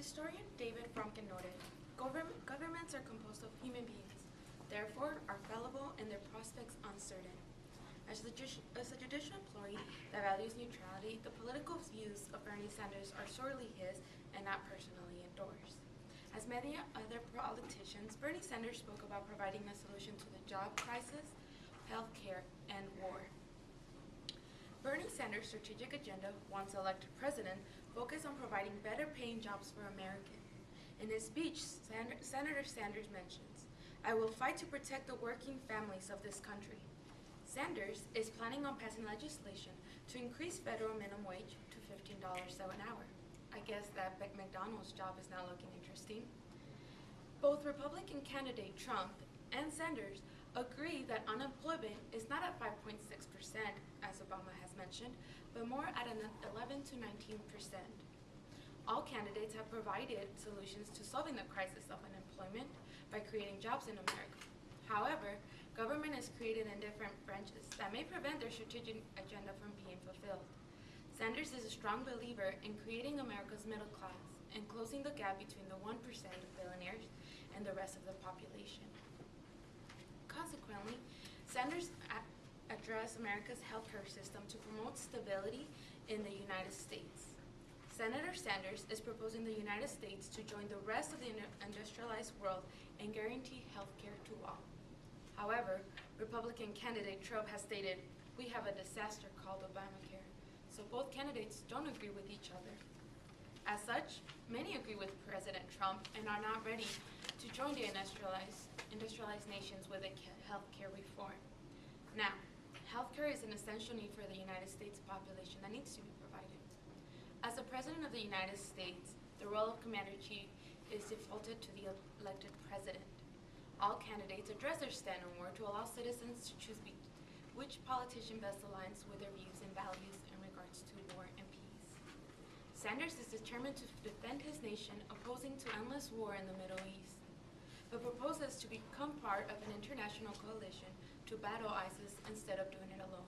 Historian David Fromkin noted, Governments are composed of human beings, therefore are fallible and their prospects uncertain. As a judicial employee that values neutrality, the political views of Bernie Sanders are sorely his and not personally endorsed. As many other politicians, Bernie Sanders spoke about providing a solution to the job crisis, health care, and war. Bernie Sanders' strategic agenda, once elected president, focused on providing better-paying jobs for Americans. In his speech, Senator Sanders mentions, "I will fight to protect the working families of this country." Sanders is planning on passing legislation to increase federal minimum wage to $15 an hour. I guess that McDonald's job is now looking interesting. Both Republican candidate Trump and Sanders agree that unemployment is not at 5.6%, as Obama has mentioned, but more at an 11 to 19%. All candidates have provided solutions to solving the crisis of unemployment by creating jobs in America. However, government is created in different branches that may prevent their strategic agenda from being fulfilled. Sanders is a strong believer in creating America's middle class and closing the gap between the 1% of billionaires and the rest of the population. Consequently, Sanders addressed America's healthcare system to promote stability in the United States. Senator Sanders is proposing the United States to join the rest of the industrialized world and guarantee healthcare to all. However, Republican candidate Trump has stated, "We have a disaster called Obamacare," so both candidates don't agree with each other. As such, many agree with President Trump and are not ready to join the industrialized nations with a healthcare reform. Now, healthcare is an essential need for the United States population that needs to be provided. As the President of the United States, the role of Commander-in-Chief is defaulted to the elected President. All candidates address their stand on war to allow citizens to choose which politician best aligns with their views and values in regards to war and peace. Sanders is determined to defend his nation, opposing to endless war in the Middle East, but proposes to become part of an international coalition to battle ISIS instead of doing it alone.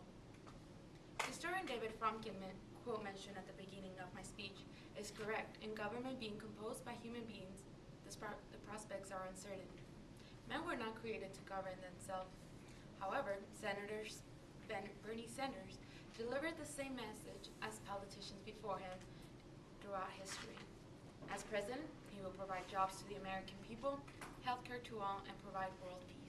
Historian David Fromkin quote mentioned at the beginning of my speech is correct. In government being composed by human beings, the prospects are uncertain. Men were not created to govern themselves. However, Bernie Sanders delivered the same message as politicians before him throughout history. As president, he will provide jobs to the American people, healthcare to all, and provide world peace.